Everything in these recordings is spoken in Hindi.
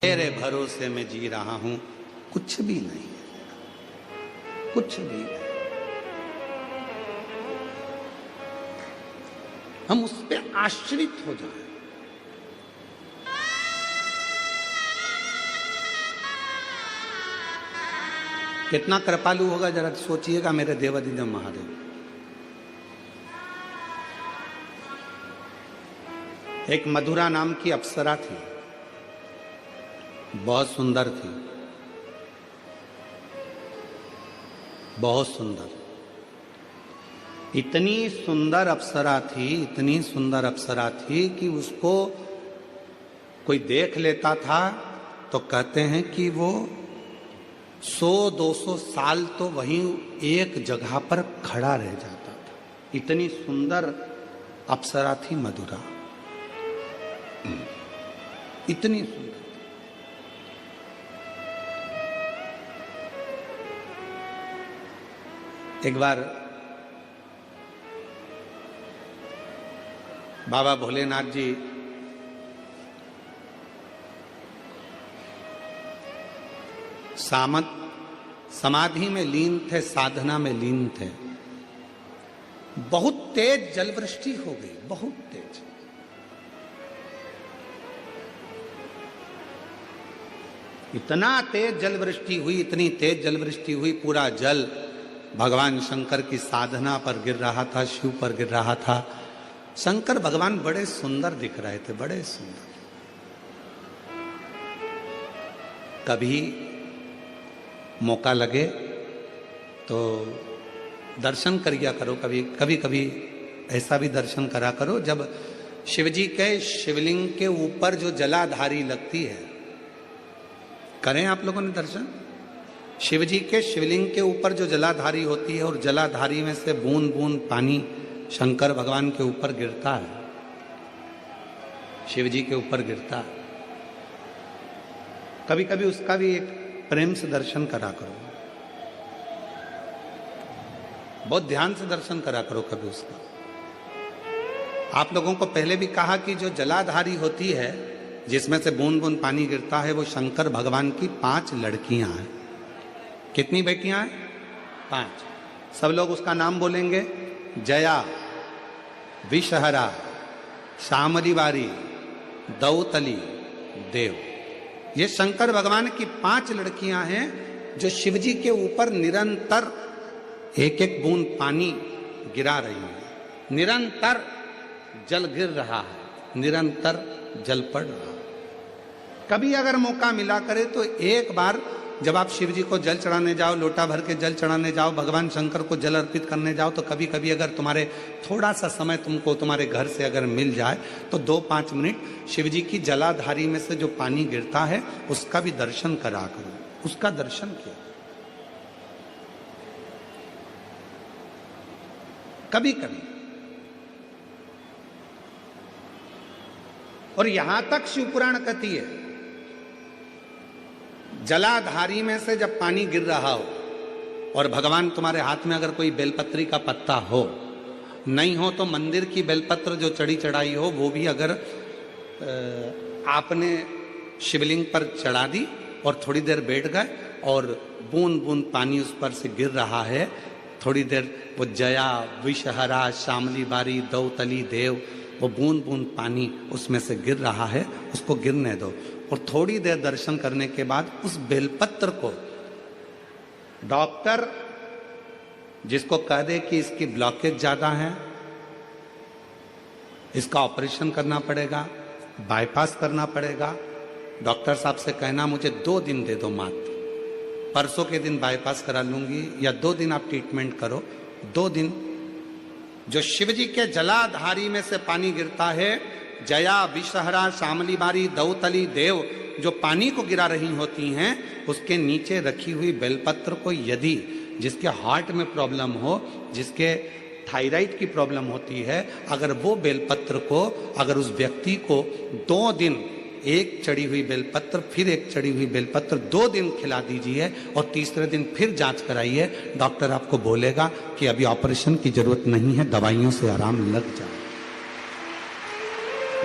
तेरे भरोसे में जी रहा हूं, कुछ भी नहीं, कुछ भी नहीं। हम उस पर आश्रित हो जाए। कितना कृपालु होगा जरा सोचिएगा मेरे देवादिदेव महादेव। एक मधुरा नाम की अप्सरा थी, बहुत सुंदर थी, बहुत सुंदर। इतनी सुंदर अप्सरा थी, इतनी सुंदर अप्सरा थी कि उसको कोई देख लेता था तो कहते हैं कि वो 100-200 साल तो वहीं एक जगह पर खड़ा रह जाता था। इतनी सुंदर अप्सरा थी मधुरा, इतनी सुंदर। एक बार बाबा भोलेनाथ जी समाधि में लीन थे, साधना में लीन थे। बहुत तेज जलवृष्टि हो गई, बहुत तेज। इतना तेज जलवृष्टि हुई, इतनी तेज जलवृष्टि हुई, पूरा जल भगवान शंकर की साधना पर गिर रहा था, शिव पर गिर रहा था। शंकर भगवान बड़े सुंदर दिख रहे थे, बड़े सुंदर। कभी मौका लगे तो दर्शन करिया करो, कभी कभी ऐसा भी दर्शन करा करो जब शिवजी के शिवलिंग के ऊपर जो जलाधारी लगती है। करें आप लोगों ने दर्शन? शिवजी के शिवलिंग के ऊपर जो जलाधारी होती है और जलाधारी में से बूंद बूंद पानी शंकर भगवान के ऊपर गिरता है, शिवजी के ऊपर गिरता है। कभी कभी उसका भी एक प्रेम से दर्शन करा करो, बहुत ध्यान से दर्शन करा करो कभी उसका। आप लोगों को पहले भी कहा कि जो जलाधारी होती है जिसमें से बूंद बूंद पानी गिरता है, वो शंकर भगवान की 5 लड़कियां हैं। कितनी बेटियां हैं? 5। सब लोग उसका नाम बोलेंगे। जया, विषहरा, शामली बारी, दौतली, देव। ये शंकर भगवान की 5 लड़कियां हैं जो शिवजी के ऊपर निरंतर एक एक बूंद पानी गिरा रही हैं। निरंतर जल गिर रहा है, निरंतर जल पड़ रहा है। कभी अगर मौका मिला करे तो एक बार जब आप शिव जी को जल चढ़ाने जाओ, लोटा भर के जल चढ़ाने जाओ, भगवान शंकर को जल अर्पित करने जाओ, तो कभी कभी अगर तुम्हारे थोड़ा सा समय तुमको तुम्हारे घर से अगर मिल जाए तो 2-5 मिनट शिव जी की जलाधारी में से जो पानी गिरता है उसका भी दर्शन करा करो, उसका दर्शन किया कभी कभी। और यहां तक शिवपुराण कहती है, जलाधारी में से जब पानी गिर रहा हो और भगवान तुम्हारे हाथ में अगर कोई बेलपत्री का पत्ता हो, नहीं हो तो मंदिर की बेलपत्र जो चढ़ी चढ़ाई हो वो भी अगर आपने शिवलिंग पर चढ़ा दी और थोड़ी देर बैठ गए और बूंद बूंद पानी उस पर से गिर रहा है, थोड़ी देर वो जया, विषहरा, शामली बारी, दौतली, देव, वो बूंद बूंद पानी उसमें से गिर रहा है, उसको गिरने दो। और थोड़ी देर दर्शन करने के बाद उस बेलपत्र को डॉक्टर जिसको कह दे कि इसकी ब्लॉकेज ज्यादा है, इसका ऑपरेशन करना पड़ेगा, बाईपास करना पड़ेगा, डॉक्टर साहब से कहना मुझे 2 दिन दे दो मात्र, परसों के दिन बाईपास करा लूंगी, या 2 दिन आप ट्रीटमेंट करो। 2 दिन जो शिवजी के जलाधारी में से पानी गिरता है, जया, विषहरा, शामली बारी, दौतली, देव, जो पानी को गिरा रही होती हैं, उसके नीचे रखी हुई बेलपत्र को यदि जिसके हार्ट में प्रॉब्लम हो, जिसके थायराइड की प्रॉब्लम होती है, अगर वो बेलपत्र को अगर उस व्यक्ति को 2 दिन एक चढ़ी हुई बेलपत्र, फिर एक चढ़ी हुई बेलपत्र 2 दिन खिला दीजिए और तीसरे दिन फिर जांच कराइए, डॉक्टर आपको बोलेगा कि अभी ऑपरेशन की जरूरत नहीं है, दवाइयों से आराम लग जाए,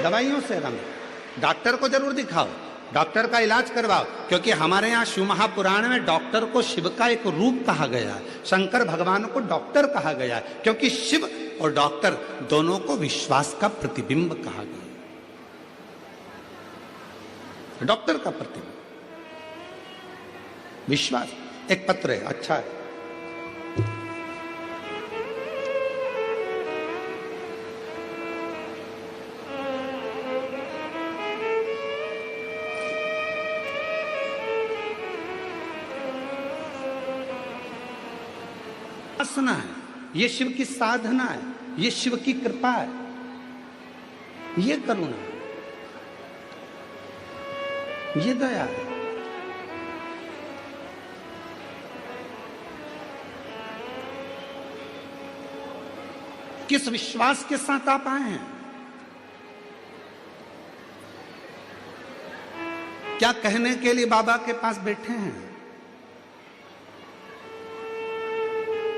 दवाइयों से आराम। डॉक्टर को जरूर दिखाओ, डॉक्टर का इलाज करवाओ, क्योंकि हमारे यहाँ शिव महापुराण में डॉक्टर को शिव का एक रूप कहा गया है, शंकर भगवान को डॉक्टर कहा गया है, क्योंकि शिव और डॉक्टर दोनों को विश्वास का प्रतिबिंब कहा गया है। डॉक्टर का प्रतिबिंब विश्वास। एक पत्र है, अच्छा है, उपासना है, ये शिव की साधना है, ये शिव की कृपा है, ये करुणा है, ये दया है। किस विश्वास के साथ आप आए हैं? क्या कहने के लिए बाबा के पास बैठे हैं?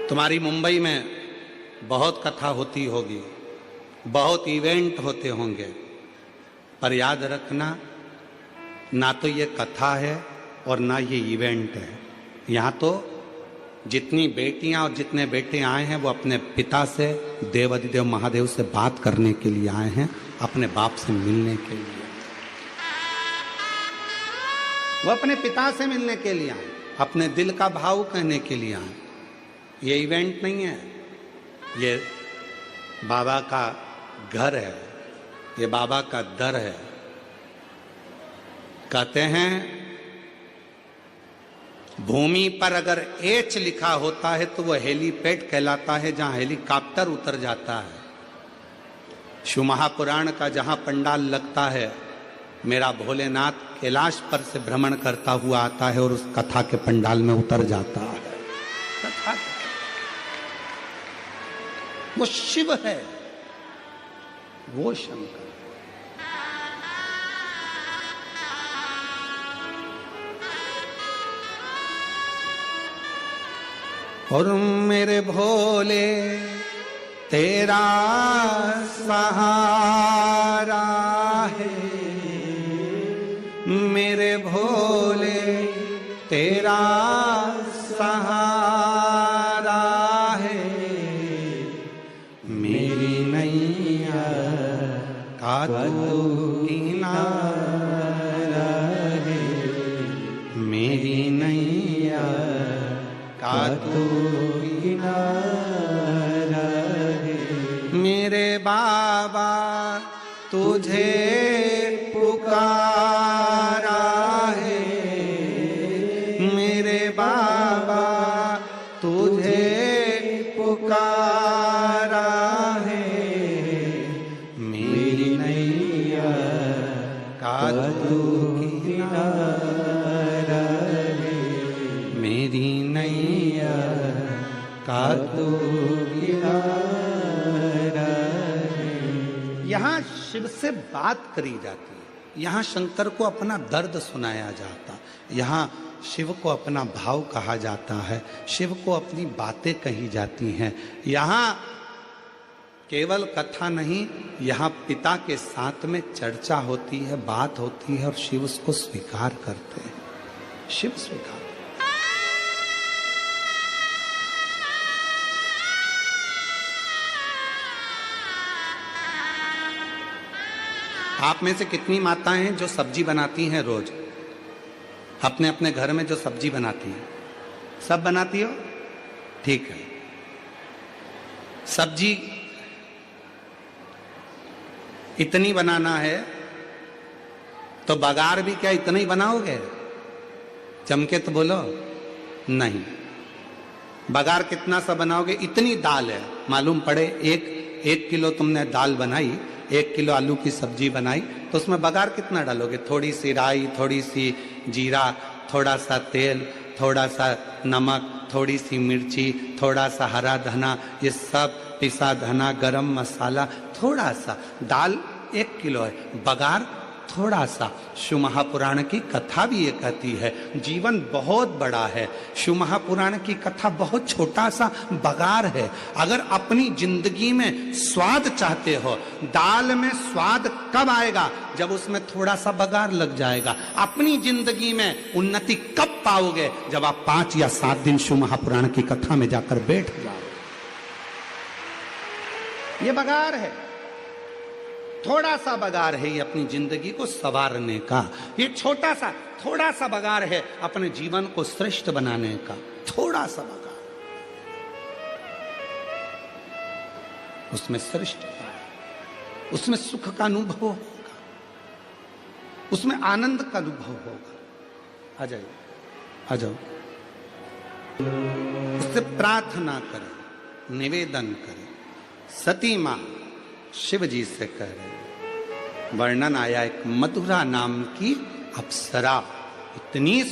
तुम्हारी मुंबई में बहुत कथा होती होगी, बहुत इवेंट होते होंगे, पर याद रखना, ना तो ये कथा है और ना ये इवेंट है। यहाँ तो जितनी बेटियां और जितने बेटे आए हैं वो अपने पिता से, देवाधिदेव महादेव से बात करने के लिए आए हैं, अपने बाप से मिलने के लिए। वो अपने पिता से मिलने के लिए आए, अपने दिल का भाव कहने के लिए आए। ये इवेंट नहीं है, ये बाबा का घर है, ये बाबा का दर है। कहते हैं भूमि पर अगर एच लिखा होता है तो वह हेलीपैड कहलाता है, जहां हेलीकॉप्टर उतर जाता है। शिव महापुराण का जहां पंडाल लगता है, मेरा भोलेनाथ कैलाश पर से भ्रमण करता हुआ आता है और उस कथा के पंडाल में उतर जाता है। कथा वो शिव है, वो शंकर। और मेरे भोले तेरा सहारा है, मेरे भोले तेरा सहारा है, मेरी नैया का तू किनारा है, मेरी नैया का तू किनारा है। मेरे बाबा तुझे पुकारा है, मेरे बाबा तुझे पुकारा है, मेरी नैया का तू किनारा है, मेरी नैया का तू किनारा है। यहाँ शिव से बात करी जाती है, यहाँ शंकर को अपना दर्द सुनाया जाता, यहाँ शिव को अपना भाव कहा जाता है, शिव को अपनी बातें कही जाती हैं। यहाँ केवल कथा नहीं, यहाँ पिता के साथ में चर्चा होती है, बात होती है और शिव उसको स्वीकार करते हैं, शिव स्वीकार। आप में से कितनी माताएं हैं जो सब्जी बनाती हैं रोज, अपने अपने घर में जो सब्जी बनाती हैं? सब बनाती हो? ठीक है। सब्जी इतनी बनाना है तो बघार भी क्या इतना ही बनाओगे? चमके तो बोलो नहीं। बघार कितना सा बनाओगे? इतनी दाल है, मालूम पड़े एक किलो तुमने दाल बनाई, 1 किलो आलू की सब्जी बनाई, तो उसमें बघार कितना डालोगे? थोड़ी सी राई, थोड़ी सी जीरा, थोड़ा सा तेल, थोड़ा सा नमक, थोड़ी सी मिर्ची, थोड़ा सा हरा धना, ये सब पिसा धना, गरम मसाला, थोड़ा सा। दाल 1 किलो है, बघार थोड़ा सा। शिव महापुराण की कथा भी ये कहती है जीवन बहुत बड़ा है, शिव महापुराण की कथा बहुत छोटा सा बगार है। अगर अपनी जिंदगी में स्वाद चाहते हो, दाल में स्वाद कब आएगा? जब उसमें थोड़ा सा बगार लग जाएगा। अपनी जिंदगी में उन्नति कब पाओगे? जब आप 5 या 7 दिन शिव महापुराण की कथा में जाकर बैठ जाओ। ये बगार है, थोड़ा सा बगार है ये अपनी जिंदगी को संवारने का। ये थोड़ा सा बगार है अपने जीवन को श्रेष्ठ बनाने का। थोड़ा सा बगार, उसमें श्रेष्ठता है, उसमें सुख का अनुभव होगा, उसमें आनंद का अनुभव होगा। आ जाइए, आ जाओ। उससे प्रार्थना करें, निवेदन करें। सती मां शिव जी से कह रहे, वर्णन आया एक मधुरा नाम की अप्सरा, इतनी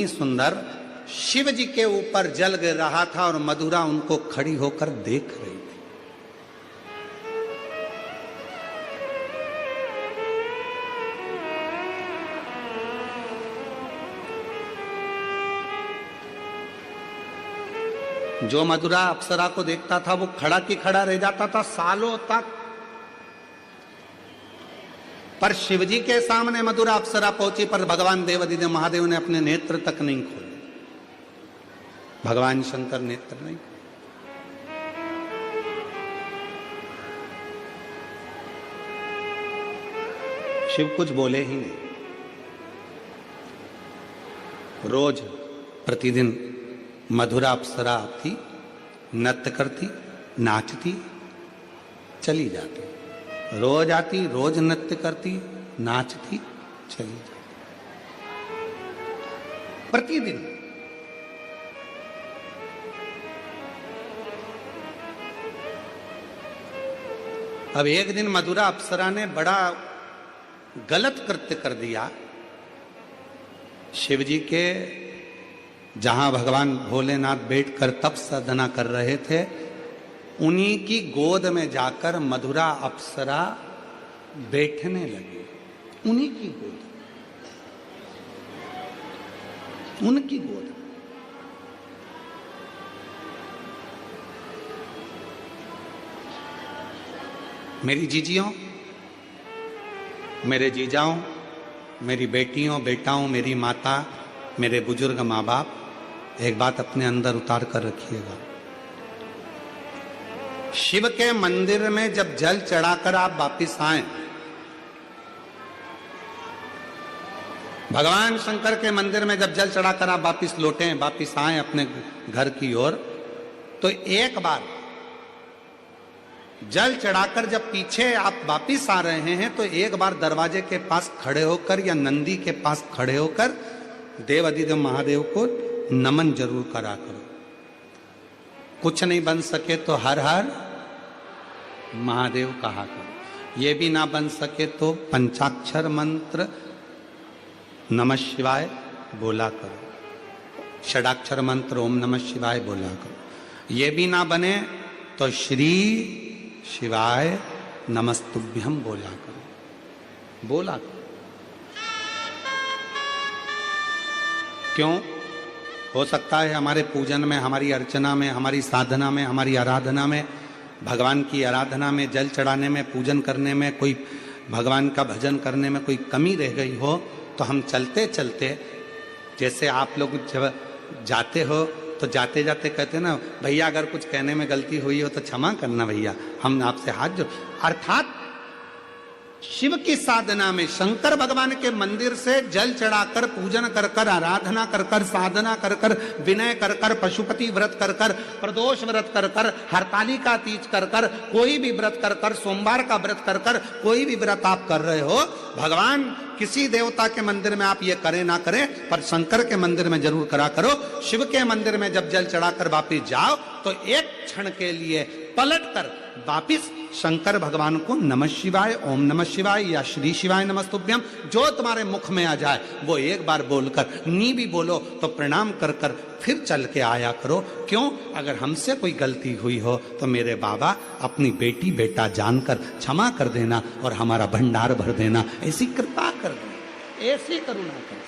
सुंदर शिव जी के ऊपर जल गिर रहा था और मधुरा उनको खड़ी होकर देख रही थी। जो मधुरा अप्सरा को देखता था वो खड़ा की खड़ा रह जाता था सालों तक। पर शिवजी के सामने मधुरा अप्सरा पहुंची, पर भगवान देवादिदेव महादेव ने अपने नेत्र तक नहीं खोले। भगवान शंकर नेत्र नहीं खोले। शिव कुछ बोले ही नहीं। रोज प्रतिदिन मधुरा अप्सरा आती, नृत्य करती, नाचती, चली जाती। रोज आती, रोज नृत्य करती, नाचती, चली जाती, प्रतिदिन। अब एक दिन मधुरा अप्सरा ने बड़ा गलत कृत्य कर दिया। शिवजी के जहां भगवान भोलेनाथ बैठकर तप साधना कर रहे थे, उन्हीं की गोद में जाकर मधुरा अप्सरा बैठने लगी। उन्हीं की गोद, उनकी गोद। मेरी जीजियों, मेरे जीजाओं, मेरी बेटियों, बेटाओं, मेरी माता, मेरे बुजुर्ग माँ बाप, एक बात अपने अंदर उतार कर रखिएगा। शिव के मंदिर में जब जल चढ़ाकर आप वापिस आए, भगवान शंकर के मंदिर में जब जल चढ़ाकर आप वापिस लौटे, वापिस आए अपने घर की ओर, तो एक बार जल चढ़ाकर जब पीछे आप वापिस आ रहे हैं, तो एक बार दरवाजे के पास खड़े होकर या नंदी के पास खड़े होकर देवादिदेव महादेव को नमन जरूर करा करो। कुछ नहीं बन सके तो हर हर महादेव कहा करो। ये भी ना बन सके तो पंचाक्षर मंत्र नमः शिवाय बोला करो। षडाक्षर मंत्र ओम नमः शिवाय बोला करो। ये भी ना बने तो श्री शिवाय नमस्तुभ्यम बोला करो। बोला करो। क्यों? हो सकता है हमारे पूजन में, हमारी अर्चना में, हमारी साधना में, हमारी आराधना में, भगवान की आराधना में, जल चढ़ाने में, पूजन करने में, कोई भगवान का भजन करने में कोई कमी रह गई हो, तो हम चलते चलते, जैसे आप लोग जब जाते हो तो जाते जाते कहते ना, भैया अगर कुछ कहने में गलती हुई हो तो क्षमा करना भैया, हम आपसे हाथ जोड़। अर्थात शिव की साधना में, शंकर भगवान के मंदिर से जल चढ़ाकर, पूजन कर कर, आराधना कर कर, साधना कर कर, विनय कर कर, पशुपति व्रत कर कर, प्रदोष व्रत कर कर, हरतालिका तीज कर कर, कोई भी व्रत कर कर, सोमवार का व्रत कर कर, कोई भी व्रत आप कर रहे हो, भगवान किसी देवता के मंदिर में आप ये करें ना करें, पर शंकर के मंदिर में जरूर करा करो। शिव के मंदिर में जब जल चढ़ाकर वापिस जाओ तो एक क्षण के लिए पलट कर वापिस शंकर भगवान को नमः शिवाय, ओम नमः शिवाय या श्री शिवाय नमस्तुभ्यम जो तुम्हारे मुख में आ जाए वो एक बार बोलकर, नी भी बोलो तो प्रणाम कर कर फिर चल के आया करो। क्यों? अगर हमसे कोई गलती हुई हो तो मेरे बाबा अपनी बेटी बेटा जानकर क्षमा कर देना और हमारा भंडार भर देना, ऐसी कृपा कर देना, ऐसी करुणा कर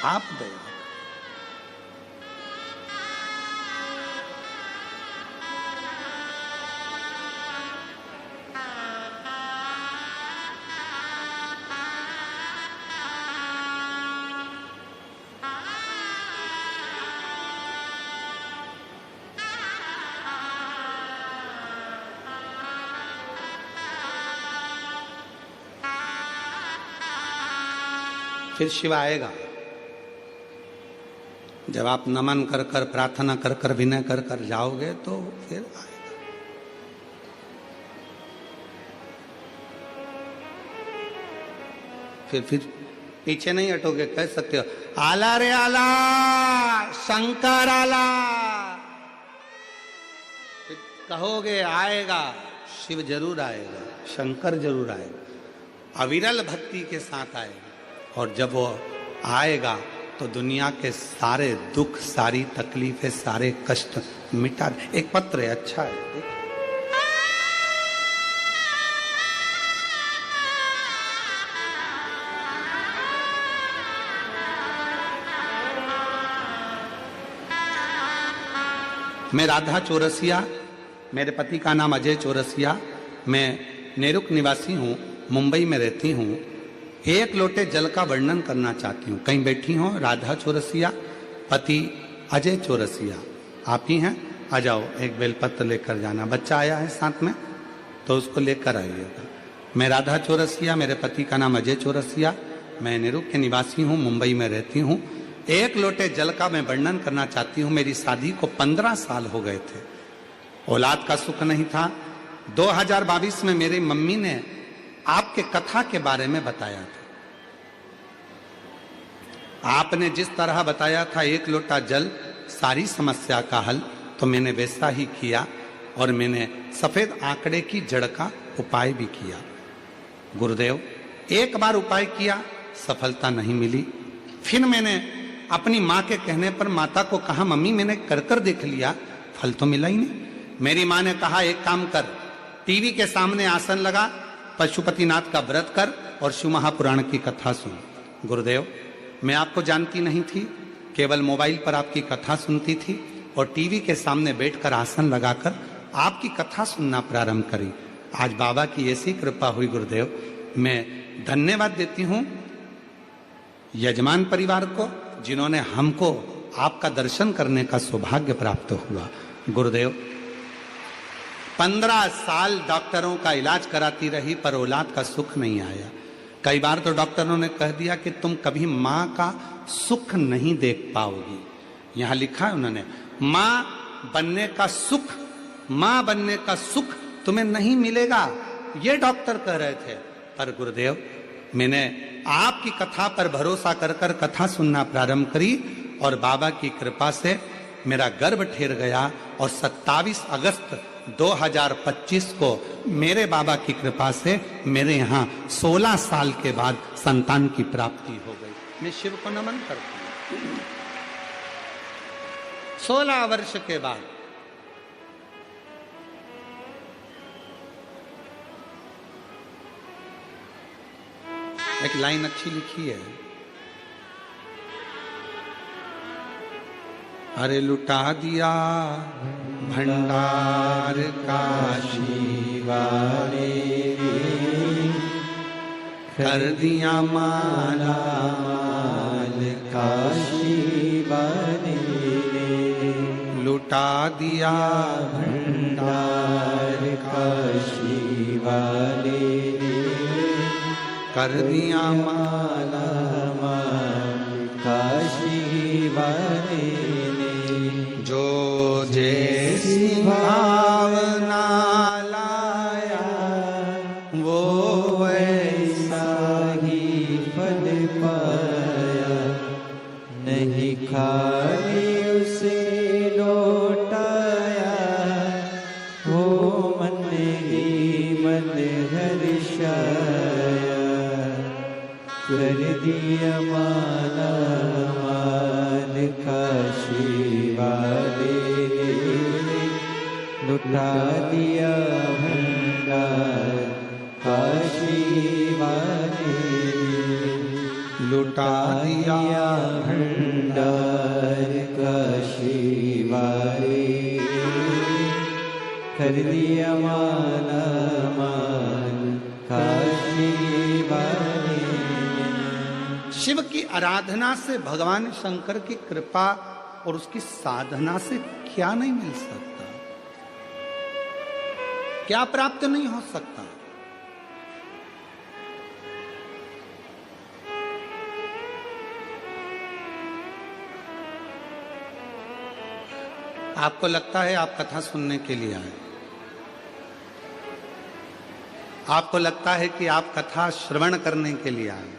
आप दया। फिर शिव आएगा। जब आप नमन कर कर, प्रार्थना कर कर, विनय कर कर जाओगे तो फिर आएगा। फिर पीछे नहीं हटोगे, कह सकते हो आला रे आला, शंकर आला, फिर कहोगे आएगा, शिव जरूर आएगा, शंकर जरूर आएगा, अविरल भक्ति के साथ आएगा। और जब वो आएगा तो दुनिया के सारे दुख, सारी तकलीफें, सारे कष्ट मिटा। एक पत्र है, अच्छा है, मैं राधा चौरसिया, मेरे पति का नाम अजय चौरसिया, मैं नेरुक निवासी हूँ, मुंबई में रहती हूँ। एक लोटे जल का वर्णन करना चाहती हूँ। कहीं बैठी हो राधा चौरसिया, पति अजय चौरसिया, आप ही हैं? आ जाओ, एक बेलपत्र लेकर जाना। बच्चा आया है साथ में तो उसको लेकर आइएगा। मैं राधा चौरसिया, मेरे पति का नाम अजय चौरसिया, मैं नेरुक के निवासी हूँ, मुंबई में रहती हूँ। एक लोटे जल का मैं वर्णन करना चाहती हूँ। मेरी शादी को 15 साल हो गए थे, औलाद का सुख नहीं था। 2022 में मेरी मम्मी ने आपके कथा के बारे में बताया था। आपने जिस तरह बताया था एक लोटा जल सारी समस्या का हल, तो मैंने वैसा ही किया और मैंने सफेद आंकड़े की जड़ का उपाय भी किया। गुरुदेव, एक बार उपाय किया, सफलता नहीं मिली। फिर मैंने अपनी माँ के कहने पर माता को कहा, मम्मी मैंने कर कर देख लिया, फल तो मिला ही नहीं। मेरी माँ ने कहा, एक काम कर, टीवी के सामने आसन लगा, पशुपतिनाथ का व्रत कर और शिव महापुराण की कथा सुन। गुरुदेव, मैं आपको जानती नहीं थी, केवल मोबाइल पर आपकी कथा सुनती थी और टीवी के सामने बैठकर आसन लगाकर आपकी कथा सुनना प्रारंभ करी। आज बाबा की ऐसी कृपा हुई गुरुदेव, मैं धन्यवाद देती हूँ यजमान परिवार को, जिन्होंने हमको आपका दर्शन करने का सौभाग्य प्राप्त हुआ। गुरुदेव, 15 साल डॉक्टरों का इलाज कराती रही पर औलाद का सुख नहीं आया। कई बार तो डॉक्टरों ने कह दिया कि तुम कभी माँ का सुख नहीं देख पाओगी। यहाँ लिखा है उन्होंने, माँ बनने का सुख, माँ बनने का सुख तुम्हें नहीं मिलेगा, ये डॉक्टर कह रहे थे। पर गुरुदेव, मैंने आपकी कथा पर भरोसा कर कर कथा सुनना प्रारंभ करी और बाबा की कृपा से मेरा गर्भ ठहर गया और 27 अगस्त 2025 को मेरे बाबा की कृपा से मेरे यहाँ 16 साल के बाद संतान की प्राप्ति हो गई। मैं शिव को नमन करता हूँ। 16 वर्ष के बाद एक लाइन अच्छी लिखी है, अरे लुटा दिया भंडार काशी वाले, कर दिया माला माल काशी वाले, लुटा दिया भंडार काशी वाले, कर दिया माला माल काशी वाले, जो जैसी भावना लाया वो वैसा ही फल पाया, नहीं खाली उसे लौटा कर दिया माला माल काशी वाले ने, लुटा दिया भंडार काशी वाले ने, लुटा दिया भंडार काशी वाले ने, कर दिया माला माल काशी वाले ने। शिव की आराधना से भगवान शंकर की कृपा और उसकी साधना से क्या नहीं मिल सकता, क्या प्राप्त नहीं हो सकता। आपको लगता है आप कथा सुनने के लिए आए, आपको लगता है कि आप कथा श्रवण करने के लिए आए,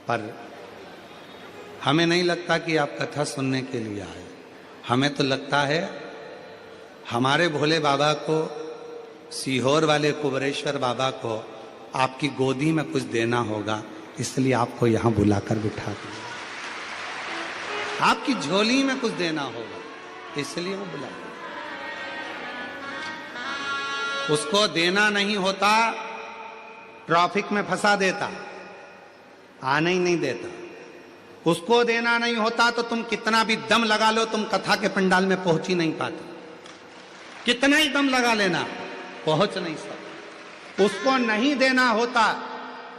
पर हमें नहीं लगता कि आप कथा सुनने के लिए आए। हमें तो लगता है हमारे भोले बाबा को, सीहोर वाले कुबरेश्वर बाबा को आपकी गोदी में कुछ देना होगा, इसलिए आपको यहां बुलाकर बिठा दिया। आपकी झोली में कुछ देना होगा, इसलिए वो बुला। उसको देना नहीं होता, ट्रैफिक में फंसा देता, आने ही नहीं देता। उसको देना नहीं होता तो तुम कितना भी दम लगा लो, तुम कथा के पंडाल में पहुंच ही नहीं पाते। कितना ही दम लगा लेना, पहुंच नहीं सकते। उसको नहीं देना होता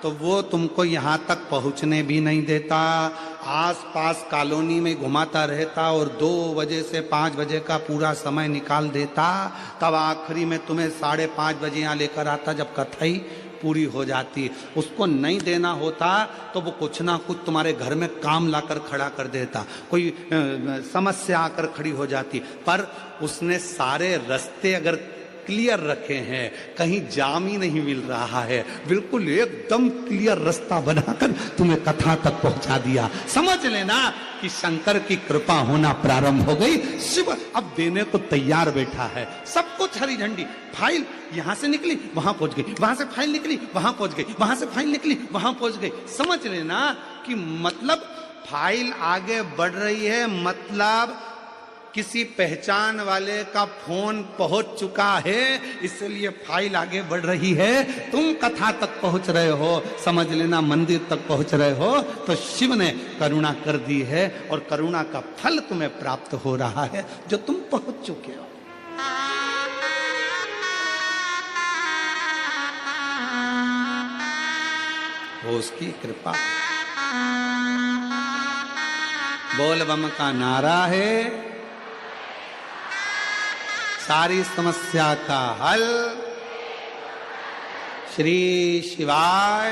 तो वो तुमको यहां तक पहुंचने भी नहीं देता, आसपास कॉलोनी में घुमाता रहता और 2 बजे से 5 बजे का पूरा समय निकाल देता, तब आखिरी में तुम्हें 5:30 बजे यहां लेकर आता जब कथा ही पूरी हो जाती। उसको नहीं देना होता तो वो कुछ ना कुछ तुम्हारे घर में काम लाकर खड़ा कर देता, कोई समस्या आकर खड़ी हो जाती। पर उसने सारे रास्ते अगर क्लियर रखे हैं, कहीं जाम ही नहीं मिल रहा है, बिल्कुल एकदम क्लियर रास्ता बनाकर तुम्हें कथा तक पहुंचा दिया। समझ लेना कि शंकर की कृपा होना प्रारंभ हो गई। शिव अब देने को तैयार बैठा है, सब कुछ हरी झंडी। फाइल यहां से निकली वहां पहुंच गई, वहां से फाइल निकली वहां पहुंच गई, वहां से फाइल निकली वहां पहुंच गई। समझ लेना कि मतलब फाइल आगे बढ़ रही है, मतलब किसी पहचान वाले का फोन पहुंच चुका है, इसलिए फाइल आगे बढ़ रही है। तुम कथा तक पहुंच रहे हो, समझ लेना मंदिर तक पहुंच रहे हो, तो शिव ने करुणा कर दी है और करुणा का फल तुम्हें प्राप्त हो रहा है जो तुम पहुंच चुके हो। वो उसकी कृपा। बोल बम का नारा है, सारी समस्या का हल। श्री शिवाय।